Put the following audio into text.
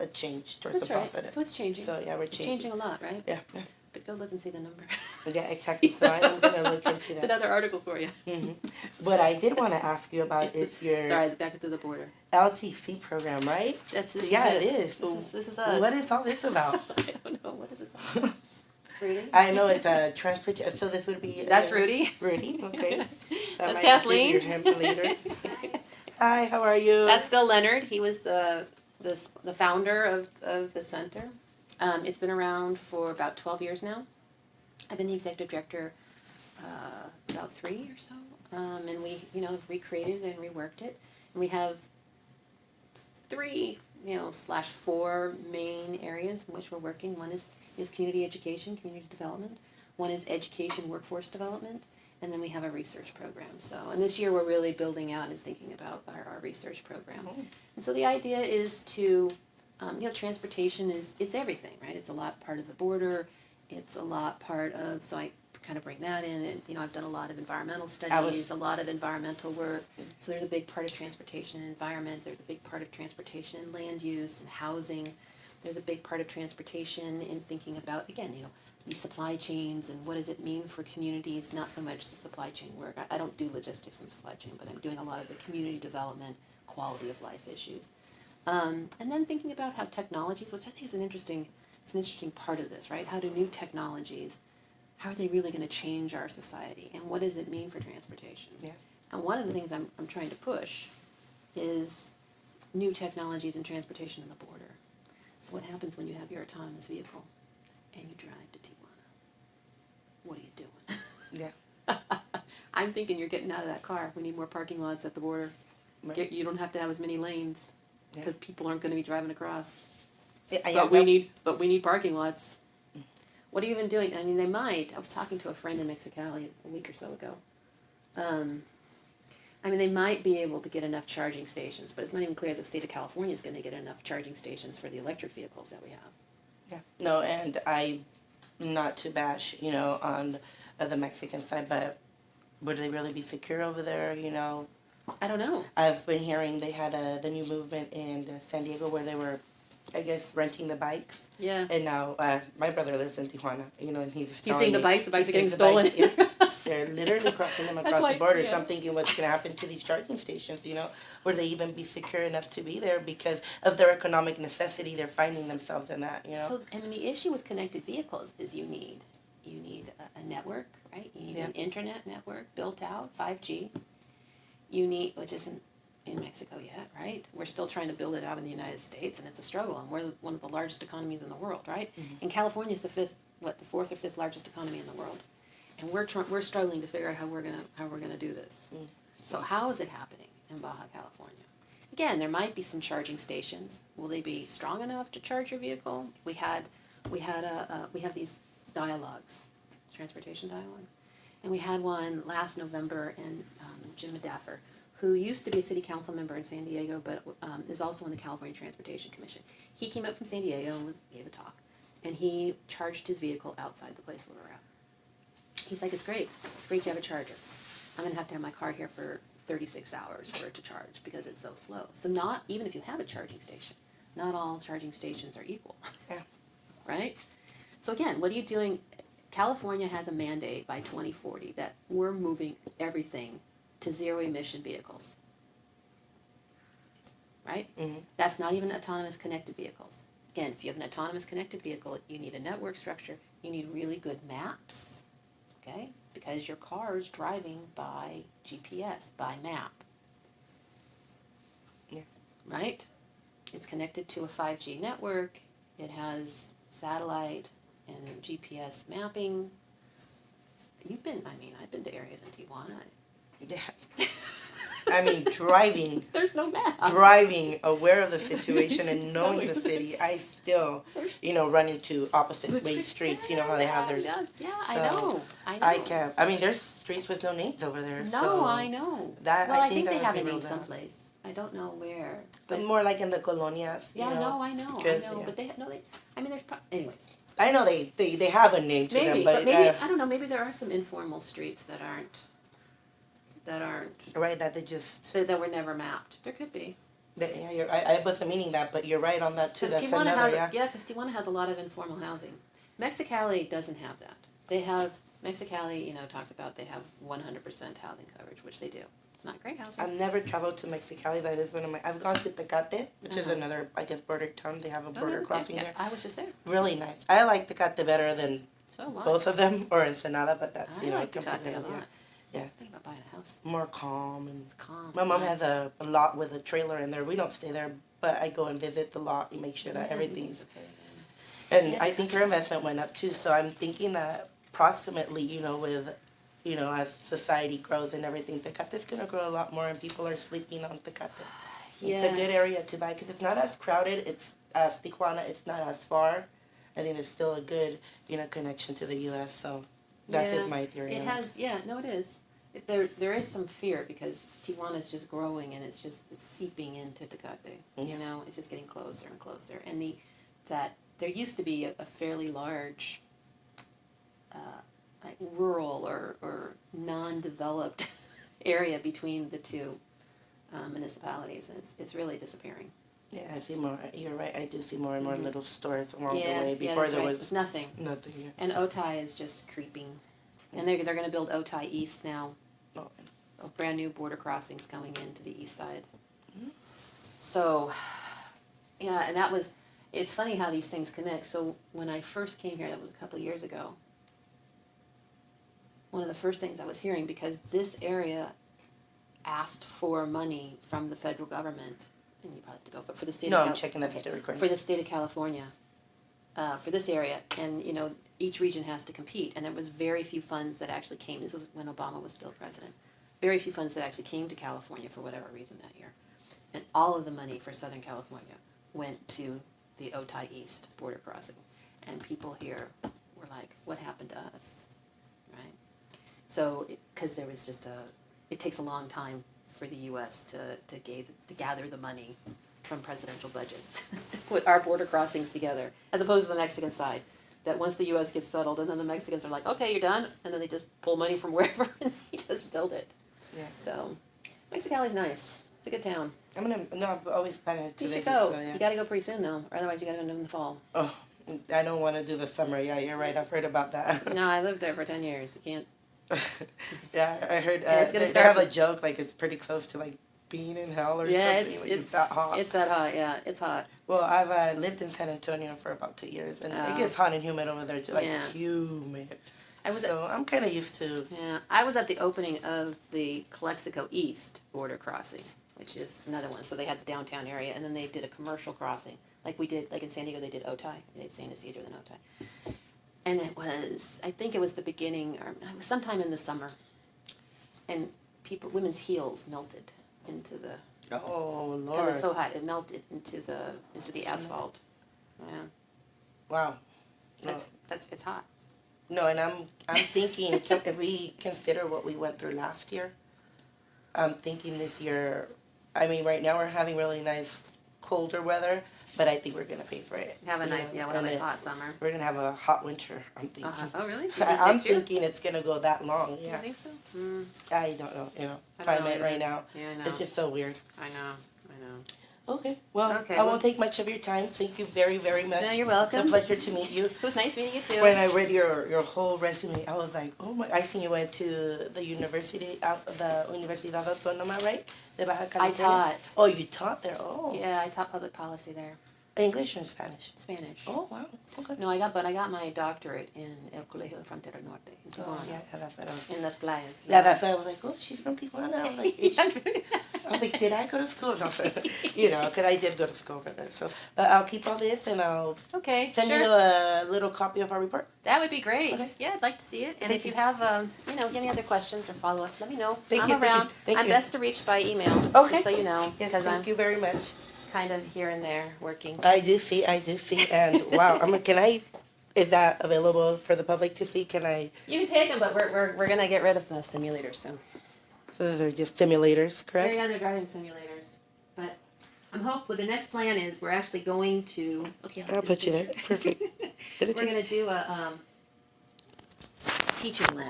a change towards That's the right. positive. So it's changing. So yeah, we're It's changing. changing a lot, right? Yeah, yeah. But go look and see the number. Yeah, exactly. So I am going to look into It's that. another article for you. What I did want to ask you about is your Sorry, back to the border. LTC program, right? This Yeah, is it is. This is us. What is all this about? I don't know. What is this about? It's Rudy. I know it's a transportation. So this would be. That's Rudy. Rudy, okay. So That's I might Kathleen. give you him later. Hi, how are you? That's Bill Leonard. He was the founder of the center. It's been around for about 12 years now. I've been the executive director about 3 or so, and we recreated and reworked it. And we have 3 / 4 main areas in which we're working. One is community education, community development. One is education, workforce development. And then we have a research program. And this year we're really building out and thinking about our research program. Oh. And so the idea is to, transportation it's everything, right? It's a lot part of the border. It's a lot part of, so I kind of bring that in. And, I've done a lot of environmental studies, a lot of environmental work. So there's a big part of transportation and environment. There's a big part of transportation and land use and housing. There's a big part of transportation in thinking about, again, these supply chains and what does it mean for communities, not so much the supply chain work. I don't do logistics and supply chain, but I'm doing a lot of the community development, quality of life issues. And then thinking about how technologies, which I think is an interesting part of this, right? How do new technologies, how are they really going to change our society? And what does it mean for transportation? Yeah. And one of the things I'm trying to push is new technologies in transportation in the border. So what happens when you have your autonomous vehicle and you drive to Tijuana? What are you doing? Yeah. I'm thinking you're getting out of that car. We need more parking lots at the border. Right. You don't have to have as many lanes because people aren't going to be driving across. Yeah, But we need parking lots. What are you even doing? I mean, they might. I was talking to a friend in Mexicali a week or so ago. They might be able to get enough charging stations, but it's not even clear that the state of California is going to get enough charging stations for the electric vehicles that we have. Yeah. No, and I'm not to bash, on the Mexican side, but would they really be secure over there, I don't know. I've been hearing they had the new movement in San Diego where they were, I guess, renting the bikes. Yeah. And now my brother lives in Tijuana, and he's He's seeing the bikes. The bikes are getting the stolen. They're literally crossing them across the border. So I'm thinking what's going to happen to these charging stations, Would they even be secure enough to be there because of their economic necessity? They're finding themselves in that, So, the issue with connected vehicles is you need a network, right? You need an internet network built out, 5G. You need, which isn't in Mexico yet, right? We're still trying to build it out in the United States, and it's a struggle. And we're one of the largest economies in the world, right? Mm-hmm. And California is the 4th or 5th largest economy in the world, and we're struggling to figure out how we're gonna do this. Mm-hmm. So how is it happening in Baja California? Again, there might be some charging stations. Will they be strong enough to charge your vehicle? We have these dialogues, transportation dialogues, and we had one last November, and Jim Medaffer, who used to be a city council member in San Diego, but is also on the California Transportation Commission. He came up from San Diego and gave a talk, and he charged his vehicle outside the place where we're at. He's like, it's great to have a charger. I'm going to have my car here for 36 hours for it to charge because it's so slow. So not, even if you have a charging station, not all charging stations are equal. Yeah. Right? So again, what are you doing? California has a mandate by 2040 that we're moving everything to zero-emission vehicles. Right? Mm-hmm. That's not even autonomous connected vehicles. Again, if you have an autonomous connected vehicle, you need a network structure. You need really good maps, okay? Because your car is driving by GPS, by map. Yeah. Right? It's connected to a 5G network. It has satellite and GPS mapping. I've been to areas in Tijuana. Yeah. Driving. There's no map. Driving, aware of the situation and knowing the city, I still, run into opposite way streets. You know how they have their... Yeah, so I know. I can't. There's streets with no names over there. No, so I know. I think they have a name someplace. I don't know where. But more like in the colonias. Yeah, I know. Yeah. But there's anyways. I know they have a name to them, but maybe I don't know. Maybe there are some informal streets that aren't right, that they just that were never mapped. There could be. Yeah, I wasn't meaning that, but you're right on that too. Because That's Tijuana another, has, yeah. yeah, because Tijuana has a lot of informal housing. Mexicali doesn't have that. They have, Mexicali, talks about they have 100% housing coverage, which they do. It's not great housing. I've never traveled to Mexicali. That is one of my. I've gone to Tecate, which is another, I guess, border town. They have a border crossing there. I was just there. Really nice. I like Tecate better than So what? both of them, or Ensenada, but that's I like Tecate a lot. Yeah. Think about buying a house. More calm and. It's calm. My mom has a lot with a trailer in there. We don't stay there, but I go and visit the lot and make sure that everything's. And I think her investment went up too. So I'm thinking that approximately, with as society grows and everything, Tecate's going to grow a lot more and people are sleeping on Tecate. Yeah. It's a good area to buy because it's not as crowded. It's as Tijuana. It's not as far. I think there's still a good, connection to the U.S. So that's just my theory. It has, no, it is. There is some fear because Tijuana is just growing and it's seeping into Tecate. Yeah. It's just getting closer and closer. And that there used to be a fairly large like rural or non-developed area between the two municipalities, and it's really disappearing. Yeah, I see more. You're right. I do see more and more little stores along the way. Before there was nothing. Nothing. Yeah. And Otay is just creeping, and they're going to build Otay East now. Oh. Brand new border crossings coming into the east side. Mm-hmm. So, yeah, and it's funny how these things connect. So when I first came here, that was a couple of years ago, one of the first things I was hearing, because this area asked for money from the federal government, and you probably have to go, but for the state I'm checking that recording. For the state of California, for this area, and each region has to compete, and there was very few funds that actually came. This was when Obama was still president. Very few funds that actually came to California for whatever reason that year, and all of the money for Southern California went to the Otay East border crossing, and people here were like, "What happened to us?" Right? So, because there was it takes a long time for the U.S. to gather the money from presidential budgets to put our border crossings together, as opposed to the Mexican side. That once the U.S. gets settled, and then the Mexicans are like, "Okay, you're done," and then they just pull money from wherever and they just build it. Yeah. So, Mexicali's nice. It's a good town. I've always planning to You should visit. go. So, yeah. You got to go pretty soon though, or otherwise you got to go in the fall. Oh, I don't want to do the summer. Yeah, you're right. I've heard about that. No, I lived there for 10 years. You can't. Yeah, I heard. They have a joke like it's pretty close to like being in hell or something. It's that hot. It's that hot. Yeah, it's hot. Well, I've lived in San Antonio for about 2 years, and it gets hot and humid over there too. Like humid. So I'm kind of used to. Yeah, I was at the opening of the Calexico East border crossing, which is another one. So they had the downtown area, and then they did a commercial crossing, like we did, like in San Diego. They did Otay. They did San Isidro, then Otay. And I think it was the beginning, or it was sometime in the summer, and women's heels melted into the. Oh Lord! Because it's so hot, it melted into the asphalt. Yeah. Wow. It's hot. No, and I'm thinking if we consider what we went through last year, I'm thinking this year. I mean, right now we're having really nice colder weather, but I think we're gonna pay for it. Have a nice, hot summer. We're gonna have a hot winter. I'm thinking. Oh really? I'm thinking it's gonna go that long. Yeah. You think so? Mm. I don't know. Climate right now. Yeah, I know. It's just so weird. I know. Okay. Well, I won't take much of your time. Thank you very, very much. No, you're welcome. It's a pleasure to meet you. It was nice meeting you too. When I read your whole resume, I was like, oh my! I seen you went to the Universidad Autónoma, right? De Baja California. I taught. Oh, you taught there. Oh. Yeah, I taught public policy there. English and Spanish. Spanish. Oh wow. Okay. No, I got my doctorate in El Colegio de Frontera Norte in Tijuana. Oh yeah, that's what I was. In Las Playas. Yeah, that's why I was like, oh, she's from Tijuana. I was like, did I go to school? No, because I did go to school over there. So I'll keep all this and I'll send you a little copy of our report. That would be great. Okay. Yeah, I'd like to see it. And if you have, any other questions or follow-ups, let me know. Thank I'm you, around. Thank I'm you. best to reach by email. Okay. Just so you know. Yes, because thank you very much. Kind of here and there working. I do see, and wow, is that available for the public to see? Can I? You can take them, but we're gonna get rid of the simulators soon. So they're just simulators, correct? They're driving simulators, but the next plan is we're actually going to. Okay, I'll put you there. Perfect. We're gonna do a teaching lab.